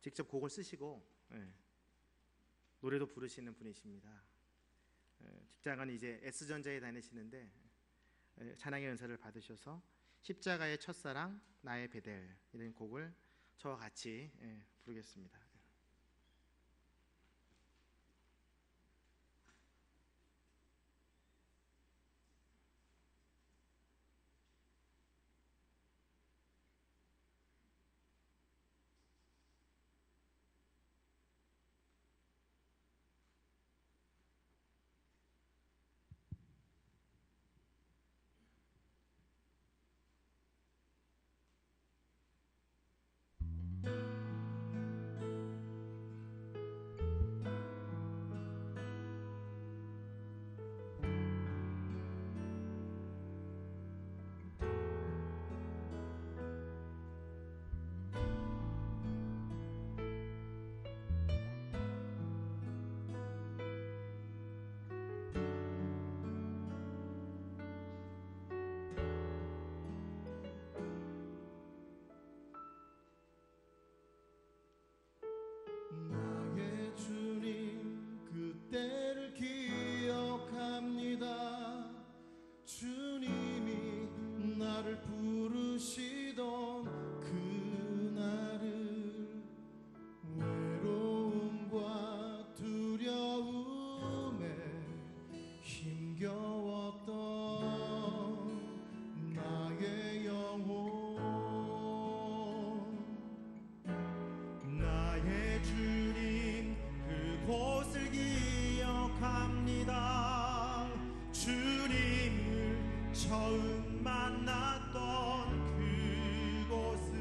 직접 곡을 쓰시고 노래도 부르시는 분이십니다. 직장은 이제 S전자에 다니시는데 찬양의 은사를 받으셔서 십자가의 첫사랑 나의 베델 이런 곡을 저와 같이 부르겠습니다. 나의 주님 그때를 기억합니다. 주님이 나를 부르시던 그날을 외로움과 두려움에 힘겨웠던 나의 영혼, 나의 주님 그곳을 기억합니다. 주님을 처음 만났던 그곳을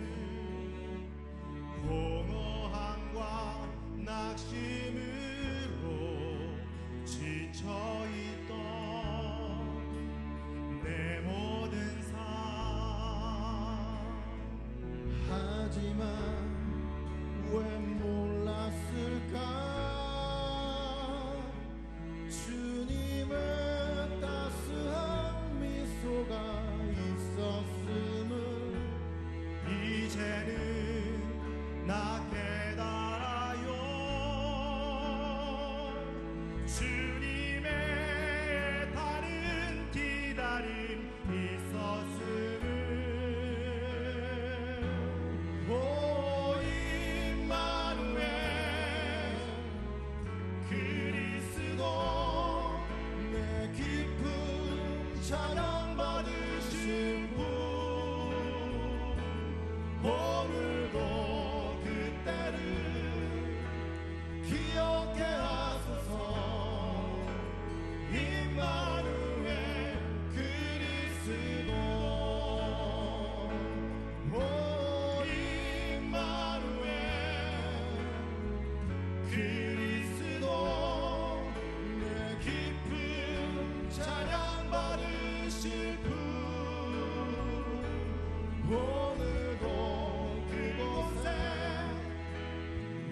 공허함과 낙심으로 지쳐있던 내 모든 삶, 하지만 왜 몰랐을까? 주님의 따스한 미소가 있었음을 이제는 나 깨달아요. 주님의 다른 기다림 있었음을. 오 임마누엘 그리스도 내 깊은 찬양 받으신 분, 오늘도 그때를 기억해 하소서. 임마누엘 그리스도, 오 임마누엘 그리스도 내 깊은 찬양 받으실 분, 오늘도 그곳에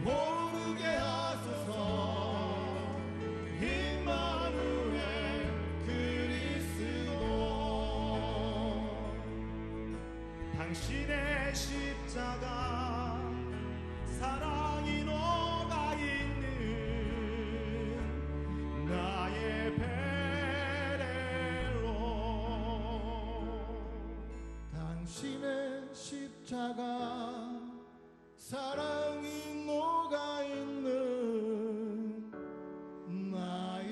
오르게 하소서. 임마누엘 그리스도, 당신의 십자가 사랑이 녹아있는 나의 베레로, 당신의 십자가 사랑이 녹아있는 나의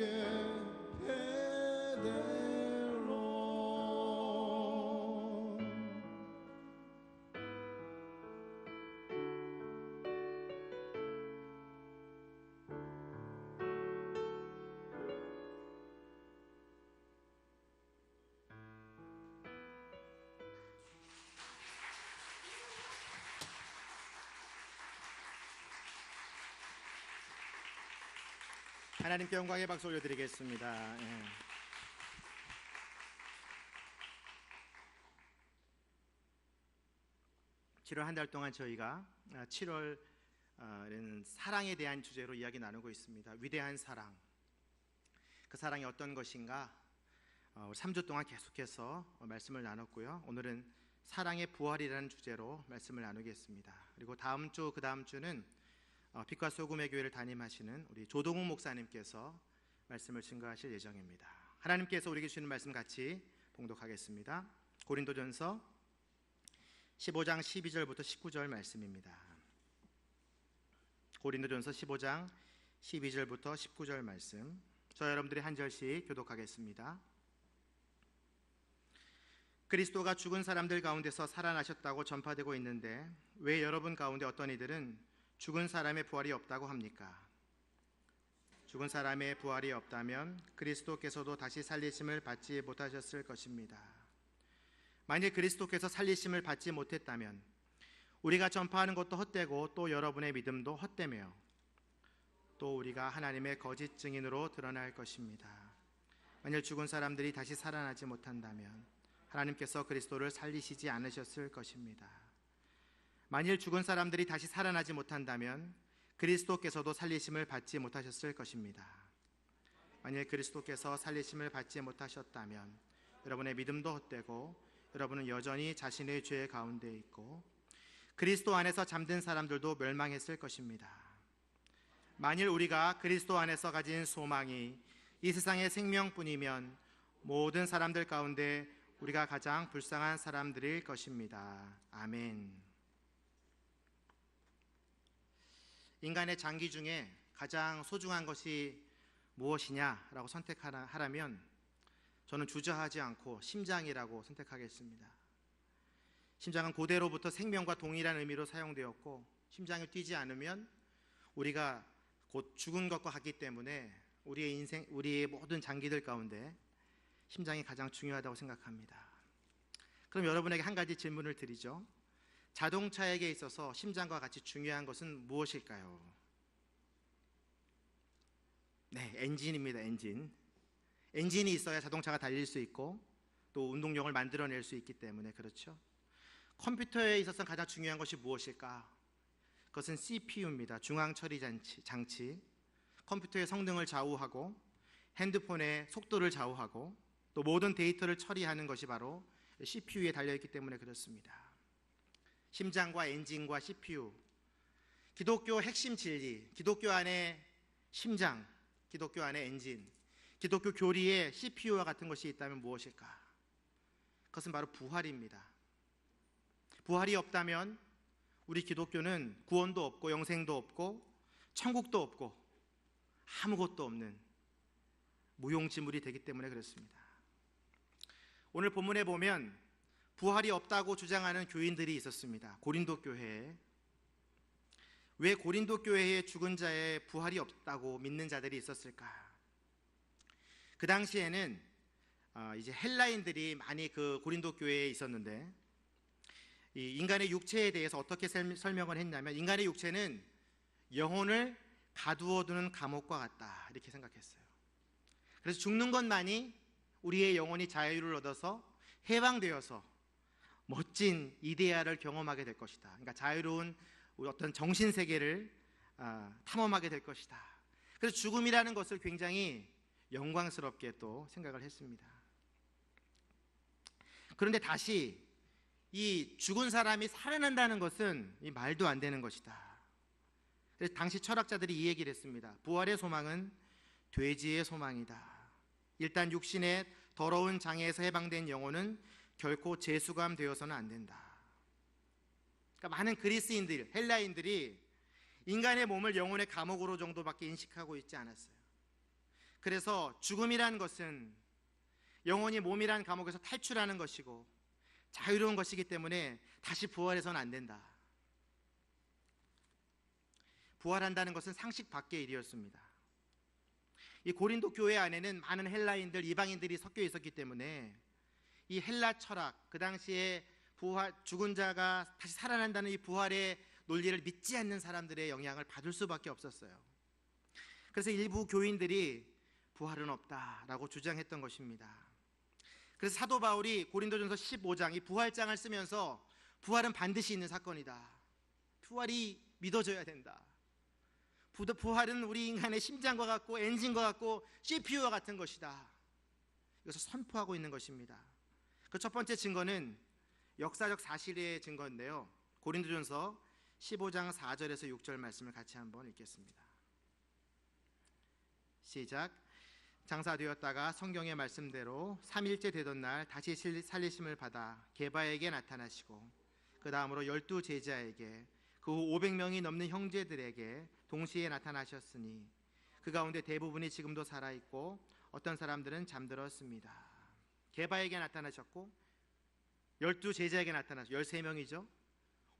베레로. 하나님께 영광의 박수 올려드리겠습니다. 칠월 한 달 동안 저희가 7월에는 사랑에 대한 주제로 이야기 나누고 있습니다. 위대한 사랑, 그 사랑이 어떤 것인가 3주 동안 계속해서 말씀을 나눴고요. 오늘은 사랑의 부활이라는 주제로 말씀을 나누겠습니다. 그리고 다음 주, 그 다음 주는 빛과 소금의 교회를 담임하시는 우리 조동욱 목사님께서 말씀을 증거하실 예정입니다. 하나님께서 우리에게 주시는 말씀 같이 봉독하겠습니다. 고린도전서 15장 12절부터 19절 말씀입니다. 고린도전서 15장 12절부터 19절 말씀, 저 여러분들이 한 절씩 교독하겠습니다. 그리스도가 죽은 사람들 가운데서 살아나셨다고 전파되고 있는데 왜 여러분 가운데 어떤 이들은 죽은 사람의 부활이 없다고 합니까? 죽은 사람의 부활이 없다면 그리스도께서도 다시 살리심을 받지 못하셨을 것입니다. 만일 그리스도께서 살리심을 받지 못했다면 우리가 전파하는 것도 헛되고 또 여러분의 믿음도 헛되며 또 우리가 하나님의 거짓 증인으로 드러날 것입니다. 만일 죽은 사람들이 다시 살아나지 못한다면 하나님께서 그리스도를 살리시지 않으셨을 것입니다. 만일 죽은 사람들이 다시 살아나지 못한다면 그리스도께서도 살리심을 받지 못하셨을 것입니다. 만일 그리스도께서 살리심을 받지 못하셨다면 여러분의 믿음도 헛되고 여러분은 여전히 자신의 죄 가운데 있고 그리스도 안에서 잠든 사람들도 멸망했을 것입니다. 만일 우리가 그리스도 안에서 가진 소망이 이 세상의 생명뿐이면 모든 사람들 가운데 우리가 가장 불쌍한 사람들일 것입니다. 아멘. 인간의 장기 중에 가장 소중한 것이 무엇이냐라고 선택하라면 저는 주저하지 않고 심장이라고 선택하겠습니다. 심장은 고대로부터 생명과 동일한 의미로 사용되었고 심장이 뛰지 않으면 우리가 곧 죽은 것과 같기 때문에 우리의 인생, 우리의 모든 장기들 가운데 심장이 가장 중요하다고 생각합니다. 그럼 여러분에게 한 가지 질문을 드리죠. 자동차에게 있어서 심장과 같이 중요한 것은 무엇일까요? 네, 엔진입니다. 엔진이 있어야 자동차가 달릴 수 있고 또 운동력을 만들어낼 수 있기 때문에 그렇죠. 컴퓨터에 있어서 가장 중요한 것이 무엇일까? 그것은 CPU입니다. 중앙처리 장치. 컴퓨터의 성능을 좌우하고 핸드폰의 속도를 좌우하고 또 모든 데이터를 처리하는 것이 바로 CPU에 달려있기 때문에 그렇습니다. 심장과 엔진과 CPU, 기독교 핵심 진리, 기독교 안에 심장, 기독교 안에 엔진, 기독교 교리에 CPU와 같은 것이 있다면 무엇일까? 그것은 바로 부활입니다. 부활이 없다면 우리 기독교는 구원도 없고 영생도 없고 천국도 없고 아무것도 없는 무용지물이 되기 때문에 그렇습니다. 오늘 본문에 보면 부활이 없다고 주장하는 교인들이 있었습니다. 고린도 교회에. 왜 고린도 교회에 죽은 자의 부활이 없다고 믿는 자들이 있었을까? 그 당시에는 이제 헬라인들이 많이 그 고린도 교회에 있었는데 이 인간의 육체에 대해서 어떻게 설명을 했냐면 인간의 육체는 영혼을 가두어두는 감옥과 같다 이렇게 생각했어요. 그래서 죽는 것만이 우리의 영혼이 자유를 얻어서 해방되어서 멋진 이데아를 경험하게 될 것이다. 그러니까 자유로운 어떤 정신세계를 탐험하게 될 것이다. 그래서 죽음이라는 것을 굉장히 영광스럽게 또 생각을 했습니다. 그런데 다시 이 죽은 사람이 살아난다는 것은 이 말도 안 되는 것이다. 그래서 당시 철학자들이 이 얘기를 했습니다. 부활의 소망은 돼지의 소망이다. 일단 육신의 더러운 장애에서 해방된 영혼은 결코 재수감 되어서는 안 된다. 그러니까 많은 그리스인들, 헬라인들이 인간의 몸을 영혼의 감옥으로 정도밖에 인식하고 있지 않았어요. 그래서 죽음이란 것은 영혼이 몸이란 감옥에서 탈출하는 것이고 자유로운 것이기 때문에 다시 부활해서는 안 된다. 부활한다는 것은 상식 밖의 일이었습니다. 이 고린도 교회 안에는 많은 헬라인들, 이방인들이 섞여 있었기 때문에 이 헬라 철학, 그 당시에 부활, 죽은 자가 다시 살아난다는 이 부활의 논리를 믿지 않는 사람들의 영향을 받을 수밖에 없었어요. 그래서 일부 교인들이 부활은 없다라고 주장했던 것입니다. 그래서 사도 바울이 고린도전서 15장 이 부활장을 쓰면서 부활은 반드시 있는 사건이다. 부활이 믿어져야 된다. 부활은 우리 인간의 심장과 같고 엔진과 같고 CPU와 같은 것이다. 이것을 선포하고 있는 것입니다. 그 첫 번째 증거는 역사적 사실의 증거인데요. 고린도전서 15장 4절에서 6절 말씀을 같이 한번 읽겠습니다. 시작. 장사되었다가 성경의 말씀대로 3일째 되던 날 다시 살리심을 받아 게바에게 나타나시고 그 다음으로 12 제자에게 그 후 500명이 넘는 형제들에게 동시에 나타나셨으니 그 가운데 대부분이 지금도 살아있고 어떤 사람들은 잠들었습니다. 게바에게 나타나셨고 12 제자에게 나타나셨고 13명이죠.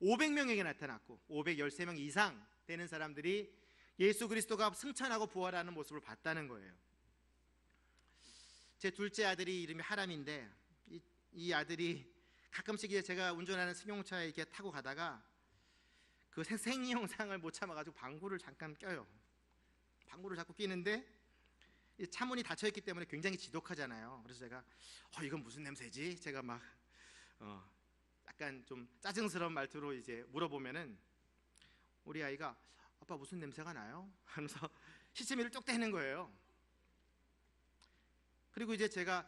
500명에게 나타났고 513명 이상 되는 사람들이 예수 그리스도가 승천하고 부활하는 모습을 봤다는 거예요. 제 둘째 아들이 이름이 하람인데 이 아들이 가끔씩 이제 제가 운전하는 승용차에 이렇게 타고 가다가 그 생리현상을 못 참아가지고 방구를 잠깐 껴요. 방구를 자꾸 끼는데 이 차문이 닫혀있기 때문에 굉장히 지독하잖아요. 그래서 제가 이건 무슨 냄새지? 제가 막 약간 좀 짜증스러운 말투로 이제 물어보면은 우리 아이가 아빠 무슨 냄새가 나요? 하면서 시치미를 쭉 떼는 거예요. 그리고 이제 제가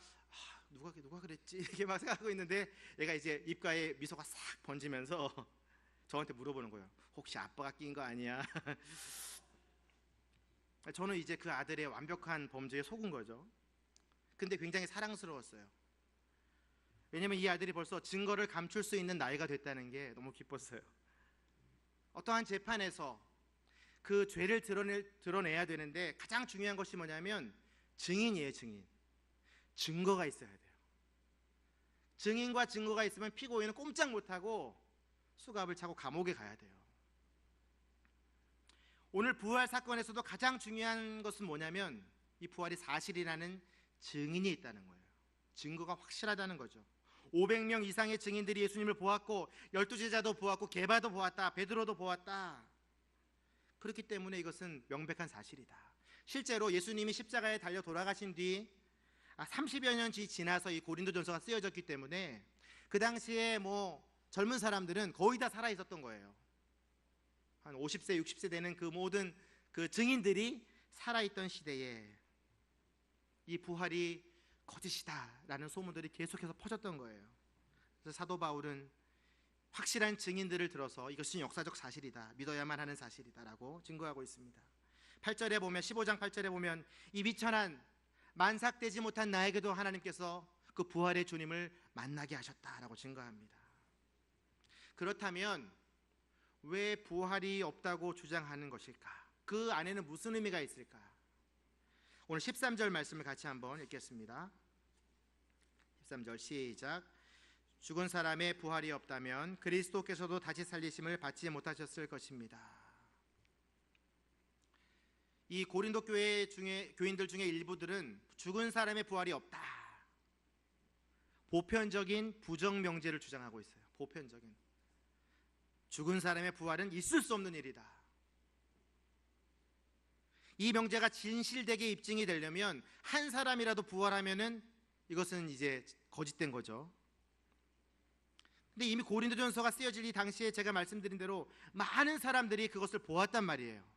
누가 그랬지? 이렇게 막 생각하고 있는데 얘가 이제 입가에 미소가 싹 번지면서 저한테 물어보는 거예요. 혹시 아빠가 낀 거 아니야? 저는 이제 그 아들의 완벽한 범죄에 속은 거죠. 근데 굉장히 사랑스러웠어요. 왜냐면 이 아들이 벌써 증거를 감출 수 있는 나이가 됐다는 게 너무 기뻤어요. 어떠한 재판에서 그 죄를 드러내야 되는데 가장 중요한 것이 뭐냐면 증인이에요. 증거가 있어야 돼요. 증인과 증거가 있으면 피고인은 꼼짝 못하고 수갑을 차고 감옥에 가야 돼요. 오늘 부활 사건에서도 가장 중요한 것은 뭐냐면 이 부활이 사실이라는 증인이 있다는 거예요. 증거가 확실하다는 거죠. 500명 이상의 증인들이 예수님을 보았고 12 제자도 보았고 게바도 보았다. 베드로도 보았다. 그렇기 때문에 이것은 명백한 사실이다. 실제로 예수님이 십자가에 달려 돌아가신 뒤 30여 년이 지나서 이 고린도전서가 쓰여졌기 때문에 그 당시에 젊은 사람들은 거의 다 살아 있었던 거예요. 한 50세, 60세 되는 그 모든 그 증인들이 살아있던 시대에 이 부활이 거짓이다라는 소문들이 계속해서 퍼졌던 거예요. 그래서 사도 바울은 확실한 증인들을 들어서 이것은 역사적 사실이다, 믿어야만 하는 사실이다라고 증거하고 있습니다. 8절에 보면 15장 8절에 보면 이 비천한 만삭되지 못한 나에게도 하나님께서 그 부활의 주님을 만나게 하셨다라고 증거합니다. 그렇다면 왜 부활이 없다고 주장하는 것일까? 그 안에는 무슨 의미가 있을까? 오늘 13절 말씀을 같이 한번 읽겠습니다. 13절 시작. 죽은 사람의 부활이 없다면 그리스도께서도 다시 살리심을 받지 못하셨을 것입니다. 이 고린도 교인들 중에 일부들은 죽은 사람의 부활이 없다, 보편적인 부정 명제를 주장하고 있어요. 보편적인 죽은 사람의 부활은 있을 수 없는 일이다. 이 명제가 진실되게 입증이 되려면 한 사람이라도 부활하면은 이것은 이제 거짓된 거죠. 근데 이미 고린도전서가 쓰여질 이 당시에 제가 말씀드린 대로 많은 사람들이 그것을 보았단 말이에요.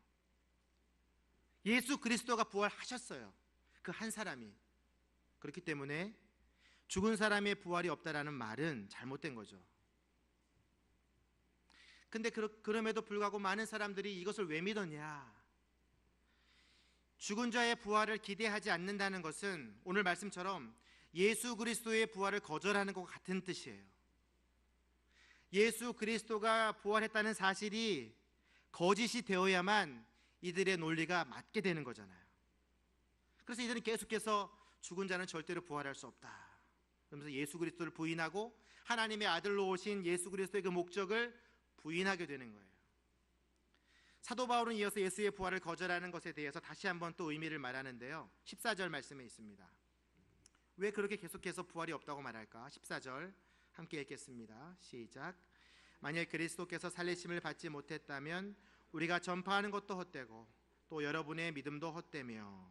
예수 그리스도가 부활하셨어요. 그 한 사람이. 그렇기 때문에 죽은 사람의 부활이 없다라는 말은 잘못된 거죠. 근데 그럼에도 불구하고 많은 사람들이 이것을 왜 믿었냐? 죽은 자의 부활을 기대하지 않는다는 것은 오늘 말씀처럼 예수 그리스도의 부활을 거절하는 것과 같은 뜻이에요. 예수 그리스도가 부활했다는 사실이 거짓이 되어야만 이들의 논리가 맞게 되는 거잖아요. 그래서 이들은 계속해서 죽은 자는 절대로 부활할 수 없다, 그러면서 예수 그리스도를 부인하고 하나님의 아들로 오신 예수 그리스도의 그 목적을 부인하게 되는 거예요. 사도 바울은 이어서 예수의 부활을 거절하는 것에 대해서 다시 한번 또 의미를 말하는데요. 14절 말씀에 있습니다. 왜 그렇게 계속해서 부활이 없다고 말할까? 14절 함께 읽겠습니다. 시작. 만약 그리스도께서 살리심을 받지 못했다면 우리가 전파하는 것도 헛되고 또 여러분의 믿음도 헛되며.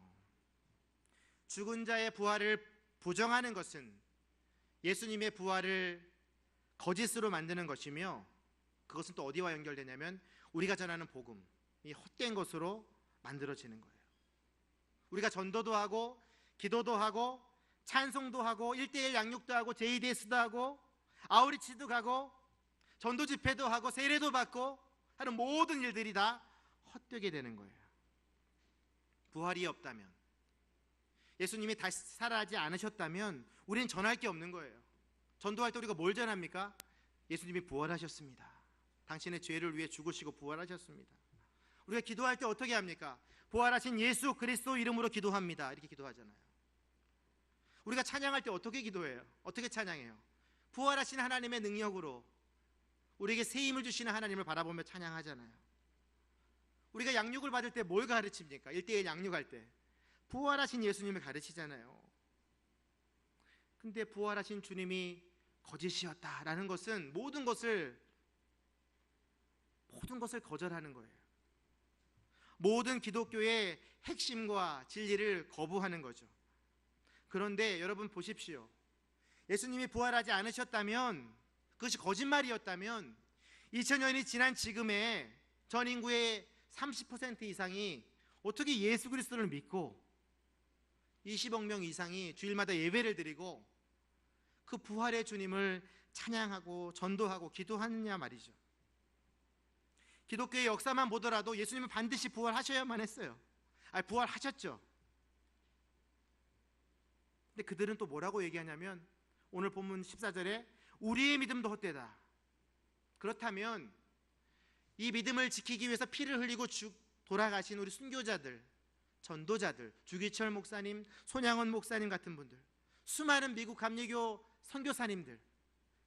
죽은 자의 부활을 부정하는 것은 예수님의 부활을 거짓으로 만드는 것이며, 그것은 또 어디와 연결되냐면 우리가 전하는 복음이 헛된 것으로 만들어지는 거예요. 우리가 전도도 하고 기도도 하고 찬송도 하고 1:1 양육도 하고 JDS도 하고 아우리치도 가고 전도 집회도 하고 세례도 받고 하는 모든 일들이 다 헛되게 되는 거예요. 부활이 없다면, 예수님이 다시 살아나지 않으셨다면 우리는 전할 게 없는 거예요. 전도할 때 우리가 뭘 전합니까? 예수님이 부활하셨습니다. 당신의 죄를 위해 죽으시고 부활하셨습니다. 우리가 기도할 때 어떻게 합니까? 부활하신 예수 그리스도 이름으로 기도합니다. 이렇게 기도하잖아요. 우리가 찬양할 때 어떻게 기도해요? 어떻게 찬양해요? 부활하신 하나님의 능력으로 우리에게 새 힘을 주시는 하나님을 바라보며 찬양하잖아요. 우리가 양육을 받을 때 뭘 가르칩니까? 1:1 양육할 때 부활하신 예수님을 가르치잖아요. 근데 부활하신 주님이 거짓이었다라는 것은 모든 것을 거절하는 거예요. 모든 기독교의 핵심과 진리를 거부하는 거죠. 그런데 여러분 보십시오. 예수님이 부활하지 않으셨다면, 그것이 거짓말이었다면 2000년이 지난 지금의 전 인구의 30% 이상이 어떻게 예수 그리스도를 믿고 20억 명 이상이 주일마다 예배를 드리고 그 부활의 주님을 찬양하고 전도하고 기도하느냐 말이죠. 기독교의 역사만 보더라도 예수님은 반드시 부활하셔야만 했어요. 부활하셨죠. 근데 그들은 또 뭐라고 얘기하냐면 오늘 본문 14절에 우리의 믿음도 헛되다. 그렇다면 이 믿음을 지키기 위해서 피를 흘리고 돌아가신 우리 순교자들, 전도자들, 주기철 목사님, 손양원 목사님 같은 분들, 수많은 미국 감리교 선교사님들,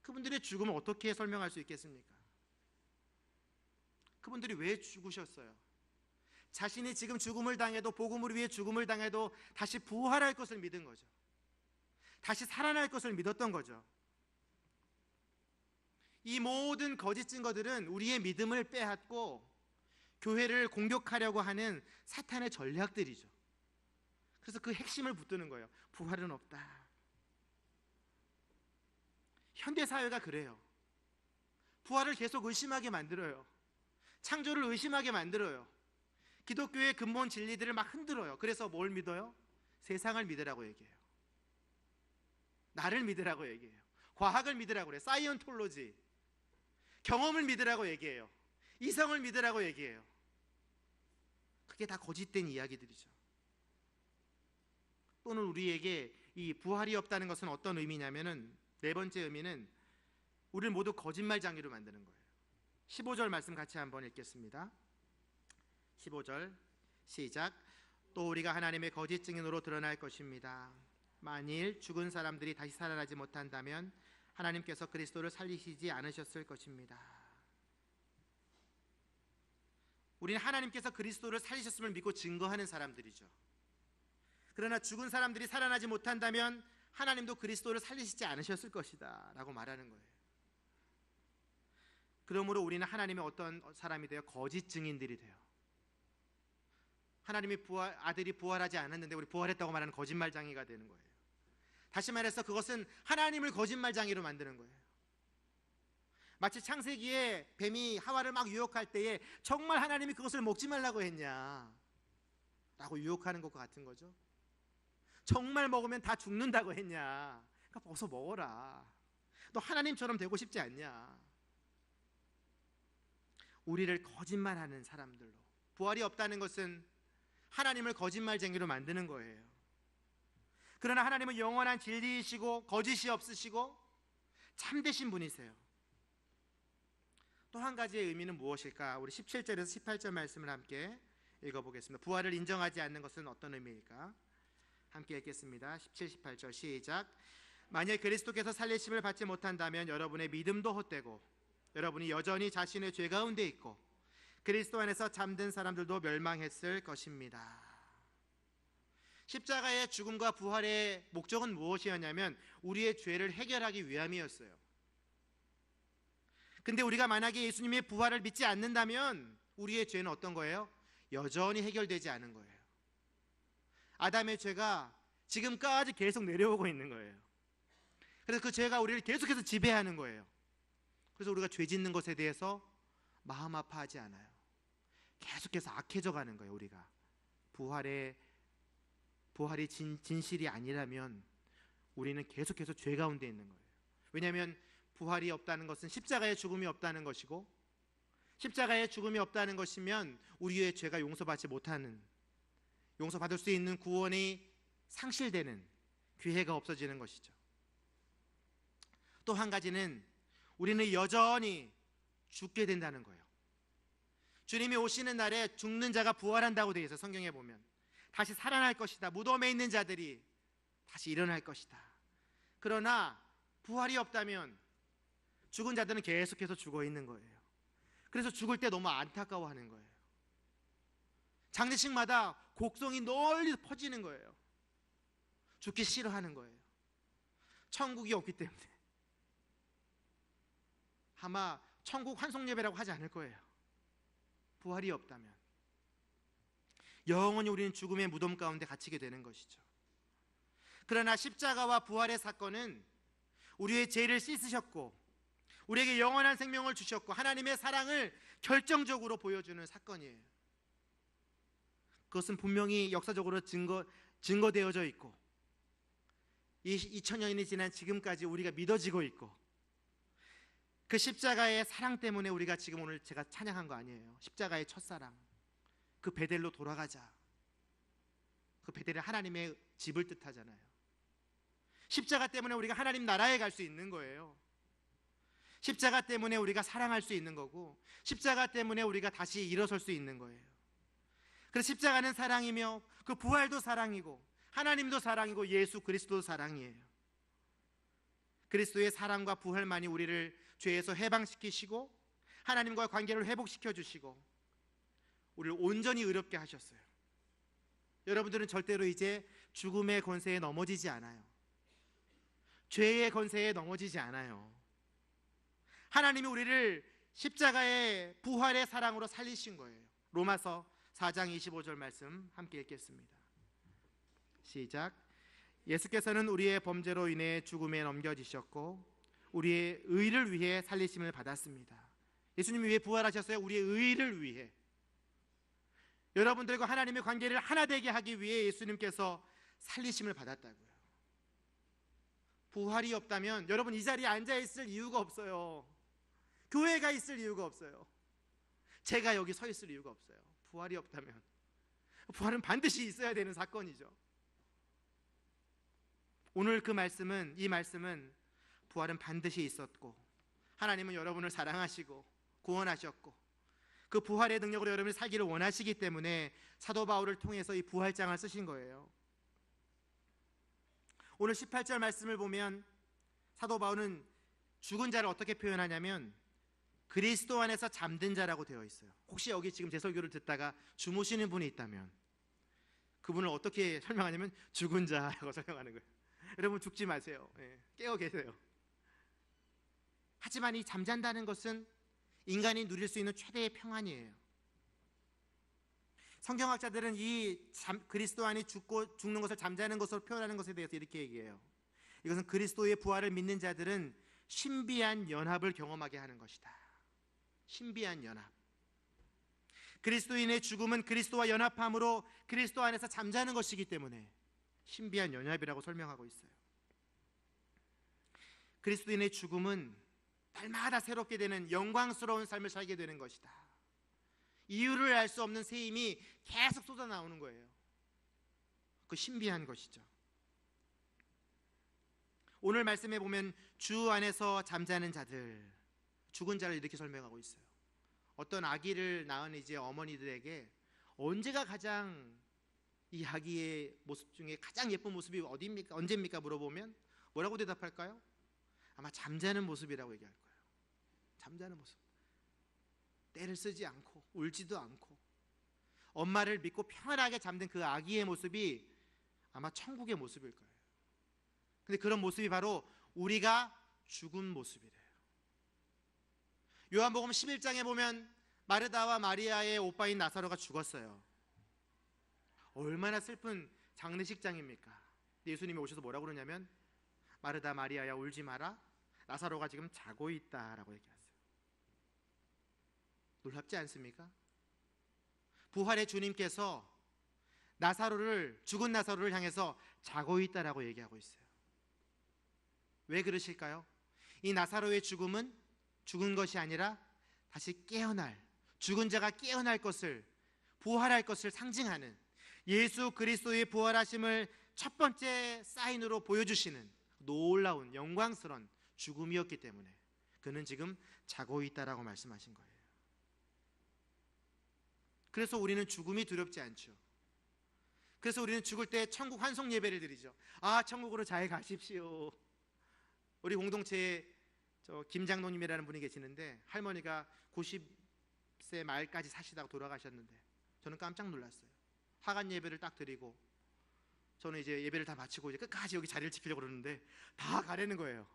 그분들의 죽음을 어떻게 설명할 수 있겠습니까? 그분들이 왜 죽으셨어요? 자신이 지금 죽음을 당해도, 복음을 위해 죽음을 당해도 다시 부활할 것을 믿은 거죠. 다시 살아날 것을 믿었던 거죠. 이 모든 거짓 증거들은 우리의 믿음을 빼앗고 교회를 공격하려고 하는 사탄의 전략들이죠. 그래서 그 핵심을 붙드는 거예요. 부활은 없다. 현대사회가 그래요. 부활을 계속 의심하게 만들어요. 창조를 의심하게 만들어요. 기독교의 근본 진리들을 막 흔들어요. 그래서 뭘 믿어요? 세상을 믿으라고 얘기해요. 나를 믿으라고 얘기해요. 과학을 믿으라고 그래요. 사이언톨로지. 경험을 믿으라고 얘기해요. 이성을 믿으라고 얘기해요. 그게 다 거짓된 이야기들이죠. 또는 우리에게 이 부활이 없다는 것은 어떤 의미냐면은, 네 번째 의미는 우리를 모두 거짓말쟁이로 만드는 거예요. 15절 말씀 같이 한번 읽겠습니다. 15절 시작. 또 우리가 하나님의 거짓 증인으로 드러날 것입니다. 만일 죽은 사람들이 다시 살아나지 못한다면 하나님께서 그리스도를 살리시지 않으셨을 것입니다. 우리는 하나님께서 그리스도를 살리셨음을 믿고 증거하는 사람들이죠. 그러나 죽은 사람들이 살아나지 못한다면 하나님도 그리스도를 살리시지 않으셨을 것이다 라고 말하는 거예요. 그러므로 우리는 하나님의 어떤 사람이 되어 거짓 증인들이 돼요. 하나님이 아들이 부활하지 않았는데 우리 부활했다고 말하는 거짓말쟁이가 되는 거예요. 다시 말해서 그것은 하나님을 거짓말쟁이로 만드는 거예요. 마치 창세기에 뱀이 하와를 막 유혹할 때에 정말 하나님이 그것을 먹지 말라고 했냐 라고 유혹하는 것과 같은 거죠. 정말 먹으면 다 죽는다고 했냐, 그러니까 벗어 먹어라. 너 하나님처럼 되고 싶지 않냐. 우리를 거짓말하는 사람들로, 부활이 없다는 것은 하나님을 거짓말쟁이로 만드는 거예요. 그러나 하나님은 영원한 진리이시고 거짓이 없으시고 참되신 분이세요. 또 한 가지의 의미는 무엇일까? 우리 17절에서 18절 말씀을 함께 읽어보겠습니다. 부활을 인정하지 않는 것은 어떤 의미일까? 함께 읽겠습니다. 17, 18절 시작. 만일 그리스도께서 살리심을 받지 못한다면 여러분의 믿음도 헛되고 여러분이 여전히 자신의 죄 가운데 있고 그리스도 안에서 잠든 사람들도 멸망했을 것입니다. 십자가의 죽음과 부활의 목적은 무엇이었냐면 우리의 죄를 해결하기 위함이었어요. 근데 우리가 만약에 예수님의 부활을 믿지 않는다면 우리의 죄는 어떤 거예요? 여전히 해결되지 않은 거예요. 아담의 죄가 지금까지 계속 내려오고 있는 거예요. 그래서 그 죄가 우리를 계속해서 지배하는 거예요. 그래서 우리가 죄 짓는 것에 대해서 마음 아파하지 않아요. 계속해서 악해져 가는 거예요. 우리가 부활이 진실이 아니라면 우리는 계속해서 죄 가운데 있는 거예요. 왜냐하면 부활이 없다는 것은 십자가의 죽음이 없다는 것이고 십자가에 죽음이 없다는 것이면 우리의 죄가 용서받지 못하는, 용서받을 수 있는 구원이 상실되는, 기회가 없어지는 것이죠. 또 한 가지는 우리는 여전히 죽게 된다는 거예요. 주님이 오시는 날에 죽는 자가 부활한다고 되어 있어요. 성경에 보면 다시 살아날 것이다. 무덤에 있는 자들이 다시 일어날 것이다. 그러나 부활이 없다면 죽은 자들은 계속해서 죽어 있는 거예요. 그래서 죽을 때 너무 안타까워하는 거예요. 장례식마다 곡성이 널리 퍼지는 거예요. 죽기 싫어하는 거예요. 천국이 없기 때문에. 아마 천국 환송 예배라고 하지 않을 거예요. 부활이 없다면 영원히 우리는 죽음의 무덤 가운데 갇히게 되는 것이죠. 그러나 십자가와 부활의 사건은 우리의 죄를 씻으셨고 우리에게 영원한 생명을 주셨고 하나님의 사랑을 결정적으로 보여주는 사건이에요. 그것은 분명히 역사적으로 증거되어져 있고 2000년이 지난 지금까지 우리가 믿어지고 있고, 그 십자가의 사랑 때문에 우리가 지금 오늘 제가 찬양한 거 아니에요. 십자가의 첫사랑, 그 베델로 돌아가자. 그 베델이 하나님의 집을 뜻하잖아요. 십자가 때문에 우리가 하나님 나라에 갈 수 있는 거예요. 십자가 때문에 우리가 사랑할 수 있는 거고, 십자가 때문에 우리가 다시 일어설 수 있는 거예요. 그래서 십자가는 사랑이며 그 부활도 사랑이고 하나님도 사랑이고 예수 그리스도도 사랑이에요. 그리스도의 사랑과 부활만이 우리를 죄에서 해방시키시고 하나님과의 관계를 회복시켜 주시고 우리를 온전히 의롭게 하셨어요. 여러분들은 절대로 이제 죽음의 권세에 넘어지지 않아요. 죄의 권세에 넘어지지 않아요. 하나님이 우리를 십자가의 부활의 사랑으로 살리신 거예요. 로마서 4장 25절 말씀 함께 읽겠습니다. 시작. 예수께서는 우리의 범죄로 인해 죽음에 넘겨지셨고 우리의 의를 위해 살리심을 받았습니다. 예수님이 왜 부활하셨어요? 우리의 의를 위해. 여러분들과 하나님의 관계를 하나 되게 하기 위해 예수님께서 살리심을 받았다고요. 부활이 없다면 여러분 이 자리에 앉아 있을 이유가 없어요. 교회가 있을 이유가 없어요. 제가 여기 서 있을 이유가 없어요. 부활이 없다면. 부활은 반드시 있어야 되는 사건이죠. 오늘 이 말씀은 부활은 반드시 있었고 하나님은 여러분을 사랑하시고 구원하셨고 그 부활의 능력으로 여러분이 살기를 원하시기 때문에 사도 바울을 통해서 이 부활장을 쓰신 거예요. 오늘 18절 말씀을 보면 사도 바울은 죽은 자를 어떻게 표현하냐면 그리스도 안에서 잠든 자라고 되어 있어요. 혹시 여기 지금 제 설교를 듣다가 주무시는 분이 있다면 그분을 어떻게 설명하냐면 죽은 자라고 설명하는 거예요. 여러분 죽지 마세요. 깨어 계세요. 하지만 이 잠잔다는 것은 인간이 누릴 수 있는 최대의 평안이에요. 성경학자들은 그리스도 안에 죽는 것을 잠자는 것으로 표현하는 것에 대해서 이렇게 얘기해요. 이것은 그리스도의 부활을 믿는 자들은 신비한 연합을 경험하게 하는 것이다. 신비한 연합. 그리스도인의 죽음은 그리스도와 연합함으로 그리스도 안에서 잠자는 것이기 때문에 신비한 연합이라고 설명하고 있어요. 그리스도인의 죽음은 날마다 새롭게 되는 영광스러운 삶을 살게 되는 것이다. 이유를 알 수 없는 새 힘이 계속 쏟아나오는 거예요. 그 신비한 것이죠. 오늘 말씀에 보면 주 안에서 잠자는 자들, 죽은 자를 이렇게 설명하고 있어요. 어떤 아기를 낳은 이제 어머니들에게 언제가 가장 이 아기의 모습 중에 가장 예쁜 모습이 어디입니까? 언제입니까? 물어보면 뭐라고 대답할까요? 아마 잠자는 모습이라고 얘기할 거예요. 잠자는 모습. 때를 쓰지 않고 울지도 않고 엄마를 믿고 평안하게 잠든 그 아기의 모습이 아마 천국의 모습일 거예요. 근데 그런 모습이 바로 우리가 죽은 모습이래요. 요한복음 11장에 보면 마르다와 마리아의 오빠인 나사로가 죽었어요. 얼마나 슬픈 장례식장입니까? 예수님이 오셔서 뭐라고 그러냐면 마르다 마리아야 울지 마라, 나사로가 지금 자고 있다라고 얘기하세요. 놀랍지 않습니까? 부활의 주님께서 죽은 나사로를 향해서 자고 있다라고 얘기하고 있어요. 왜 그러실까요? 이 나사로의 죽음은 죽은 것이 아니라 다시 깨어날 죽은 자가 깨어날 것을, 부활할 것을 상징하는 예수 그리스도의 부활하심을 첫 번째 사인으로 보여주시는 놀라운 영광스러운 죽음이었기 때문에 그는 지금 자고 있다라고 말씀하신 거예요. 그래서 우리는 죽음이 두렵지 않죠. 그래서 우리는 죽을 때 천국 환송 예배를 드리죠. 아, 천국으로 잘 가십시오. 우리 공동체에 김장로님이라는 분이 계시는데 할머니가 90세 말까지 사시다가 돌아가셨는데 저는 깜짝 놀랐어요. 화관 예배를 딱 드리고 저는 이제 예배를 다 마치고 이제 끝까지 여기 자리를 지키려고 그러는데 다 가라는 거예요.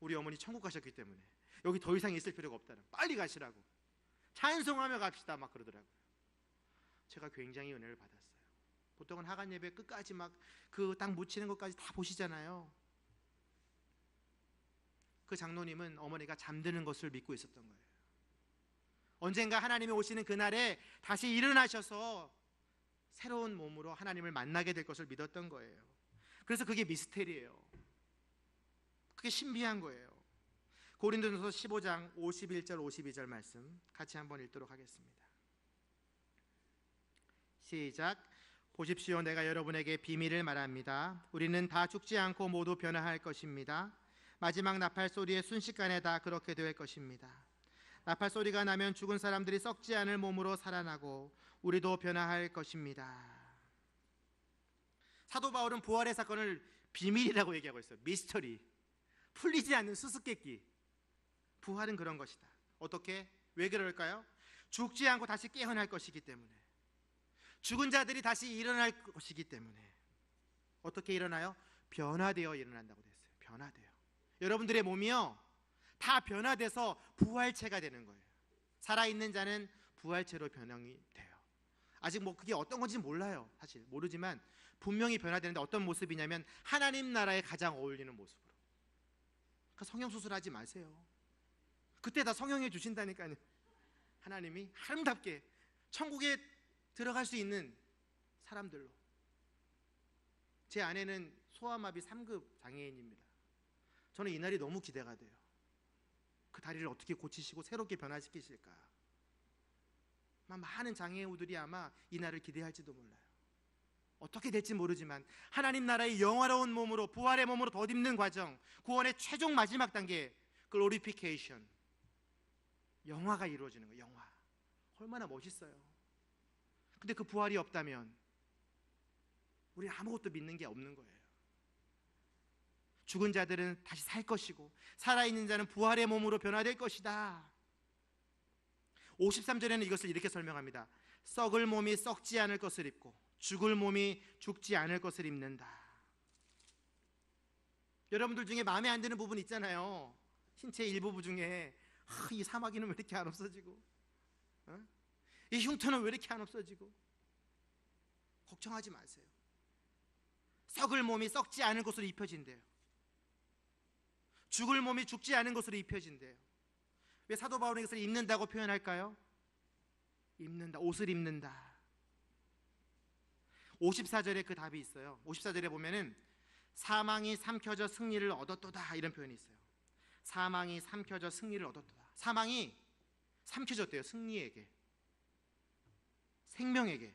우리 어머니 천국 가셨기 때문에 여기 더 이상 있을 필요가 없다는, 빨리 가시라고, 찬송하며 갑시다 막 그러더라고요. 제가 굉장히 은혜를 받았어요. 보통은 화관 예배 끝까지 막 그 딱 묻히는 것까지 다 보시잖아요. 그 장로님은 어머니가 잠드는 것을 믿고 있었던 거예요. 언젠가 하나님이 오시는 그날에 다시 일어나셔서 새로운 몸으로 하나님을 만나게 될 것을 믿었던 거예요. 그래서 그게 미스테리예요. 그게 신비한 거예요. 고린도전서 15장 51절 52절 말씀 같이 한번 읽도록 하겠습니다. 시작. 보십시오, 내가 여러분에게 비밀을 말합니다. 우리는 다 죽지 않고 모두 변화할 것입니다. 마지막 나팔 소리에 순식간에 다 그렇게 될 것입니다. 나팔 소리가 나면 죽은 사람들이 썩지 않을 몸으로 살아나고 우리도 변화할 것입니다. 사도 바울은 부활의 사건을 비밀이라고 얘기하고 있어요. 미스터리, 풀리지 않는 수수께끼. 부활은 그런 것이다. 어떻게? 왜 그럴까요? 죽지 않고 다시 깨어날 것이기 때문에, 죽은 자들이 다시 일어날 것이기 때문에. 어떻게 일어나요? 변화되어 일어난다고 됐어요. 변화돼요. 여러분들의 몸이요 다 변화돼서 부활체가 되는 거예요. 살아있는 자는 부활체로 변형이 돼요. 아직 뭐 그게 어떤 건지 몰라요. 사실 모르지만 분명히 변화되는데 어떤 모습이냐면 하나님 나라에 가장 어울리는 모습으로. 그러니까 성형수술하지 마세요. 그때 다 성형해 주신다니까요. 하나님이 아름답게 천국에 들어갈 수 있는 사람들로. 제 아내는 소아마비 3급 장애인입니다. 저는 이 날이 너무 기대가 돼요. 그 다리를 어떻게 고치시고 새롭게 변화시키실까. 많은 장애우들이 아마 이 날을 기대할지도 몰라요. 어떻게 될지 모르지만 하나님 나라의 영화로운 몸으로, 부활의 몸으로 덧입는 과정, 구원의 최종 마지막 단계, 글로리피케이션, 영화가 이루어지는 거예요. 영화. 얼마나 멋있어요. 근데 그 부활이 없다면 우리 아무것도 믿는 게 없는 거예요. 죽은 자들은 다시 살 것이고 살아있는 자는 부활의 몸으로 변화될 것이다. 53절에는 이것을 이렇게 설명합니다. 썩을 몸이 썩지 않을 것을 입고 죽을 몸이 죽지 않을 것을 입는다. 여러분들 중에 마음에 안 드는 부분 있잖아요. 신체 일부분 중에 이 사마귀는 왜 이렇게 안 없어지고, 이 흉터는 왜 이렇게 안 없어지고. 걱정하지 마세요. 썩을 몸이 썩지 않을 것으로 입혀진대요. 죽을 몸이 죽지 않은 것으로 입혀진대요. 왜 사도 바울은 이것을 입는다고 표현할까요? 입는다, 옷을 입는다. 54절에 그 답이 있어요. 54절에 보면은 사망이 삼켜져 승리를 얻었도다 이런 표현이 있어요. 사망이 삼켜져 승리를 얻었도다. 사망이 삼켜졌대요. 승리에게, 생명에게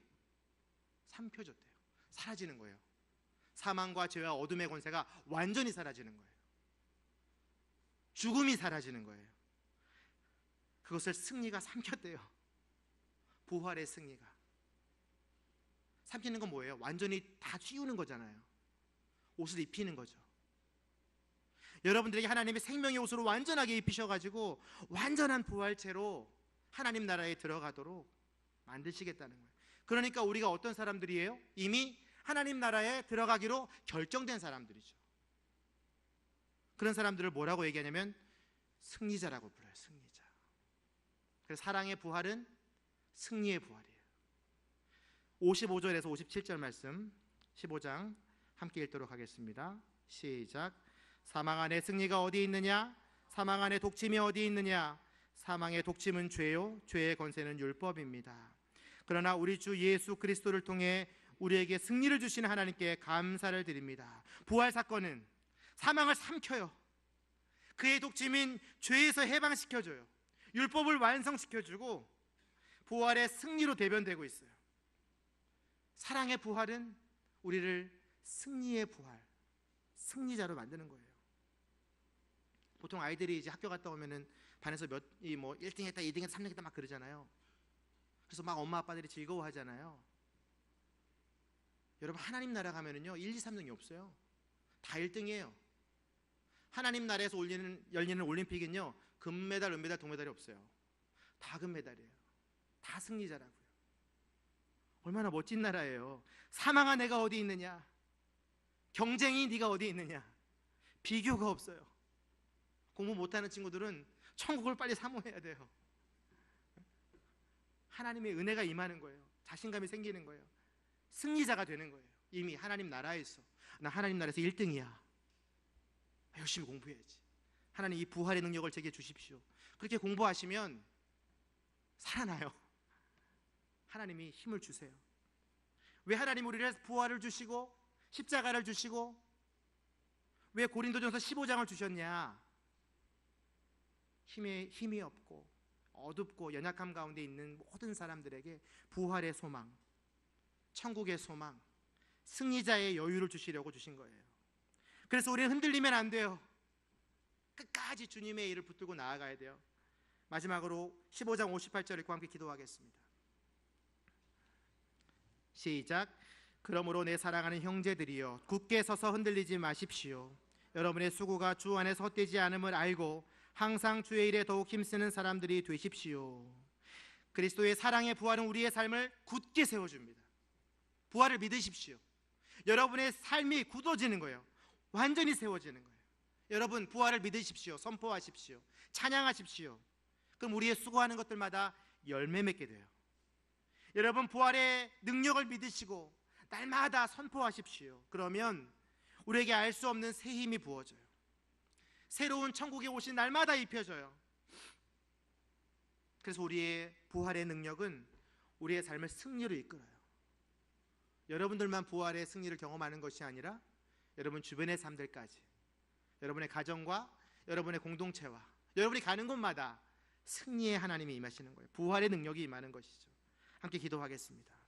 삼켜졌대요. 사라지는 거예요. 사망과 죄와 어둠의 권세가 완전히 사라지는 거예요. 죽음이 사라지는 거예요. 그것을 승리가 삼켰대요. 부활의 승리가. 삼키는 건 뭐예요? 완전히 다 씌우는 거잖아요. 옷을 입히는 거죠. 여러분들에게 하나님의 생명의 옷으로 완전하게 입히셔가지고 완전한 부활체로 하나님 나라에 들어가도록 만드시겠다는 거예요. 그러니까 우리가 어떤 사람들이에요? 이미 하나님 나라에 들어가기로 결정된 사람들이죠. 그런 사람들을 뭐라고 얘기하냐면 승리자라고 불러요. 승리자. 그래서 사랑의 부활은 승리의 부활이에요. 55절에서 57절 말씀 15장 함께 읽도록 하겠습니다. 시작. 사망 안에 승리가 어디 있느냐? 사망 안에 독침이 어디 있느냐? 사망의 독침은 죄요, 죄의 권세는 율법입니다. 그러나 우리 주 예수 그리스도를 통해 우리에게 승리를 주시는 하나님께 감사를 드립니다. 부활 사건은 사망을 삼켜요. 그의 독침인 죄에서 해방시켜줘요. 율법을 완성시켜주고 부활의 승리로 대변되고 있어요. 사랑의 부활은 우리를 승리의 부활, 승리자로 만드는 거예요. 보통 아이들이 이제 학교 갔다 오면은 반에서 뭐 1등 했다, 2등 했다, 3등 했다 막 그러잖아요. 그래서 막 엄마 아빠들이 즐거워하잖아요. 여러분, 하나님 나라 가면은요 1, 2, 3등이 없어요. 다 1등이에요. 하나님 나라에서 열리는 올림픽은요 금메달, 은메달, 동메달이 없어요. 다 금메달이에요. 다 승리자라고요. 얼마나 멋진 나라예요. 사망아 내가 어디 있느냐, 경쟁이 네가 어디 있느냐, 비교가 없어요. 공부 못하는 친구들은 천국을 빨리 사모해야 돼요. 하나님의 은혜가 임하는 거예요. 자신감이 생기는 거예요. 승리자가 되는 거예요. 이미 하나님 나라에서. 나 하나님 나라에서 1등이야. 열심히 공부해야지. 하나님 이 부활의 능력을 제게 주십시오. 그렇게 공부하시면 살아나요. 하나님이 힘을 주세요. 왜 하나님 우리를 부활을 주시고 십자가를 주시고 왜 고린도전서 15장을 주셨냐? 힘이 없고 어둡고 연약함 가운데 있는 모든 사람들에게 부활의 소망, 천국의 소망, 승리자의 여유를 주시려고 주신 거예요. 그래서 우리는 흔들리면 안 돼요. 끝까지 주님의 일을 붙들고 나아가야 돼요. 마지막으로 15장 58절 읽고 함께 기도하겠습니다. 시작. 그러므로 내 사랑하는 형제들이여 굳게 서서 흔들리지 마십시오. 여러분의 수고가 주 안에서 헛되지 않음을 알고 항상 주의 일에 더욱 힘쓰는 사람들이 되십시오. 그리스도의 사랑의 부활은 우리의 삶을 굳게 세워줍니다. 부활을 믿으십시오. 여러분의 삶이 굳어지는 거예요. 완전히 세워지는 거예요. 여러분 부활을 믿으십시오. 선포하십시오. 찬양하십시오. 그럼 우리의 수고하는 것들마다 열매 맺게 돼요. 여러분 부활의 능력을 믿으시고 날마다 선포하십시오. 그러면 우리에게 알 수 없는 새 힘이 부어져요. 새로운 천국에 오신 날마다 입혀져요. 그래서 우리의 부활의 능력은 우리의 삶을 승리로 이끌어요. 여러분들만 부활의 승리를 경험하는 것이 아니라 여러분 주변의 삶들까지, 여러분의 가정과 여러분의 공동체와 여러분이 가는 곳마다 승리의 하나님이 임하시는 거예요. 부활의 능력이 임하는 것이죠. 함께 기도하겠습니다.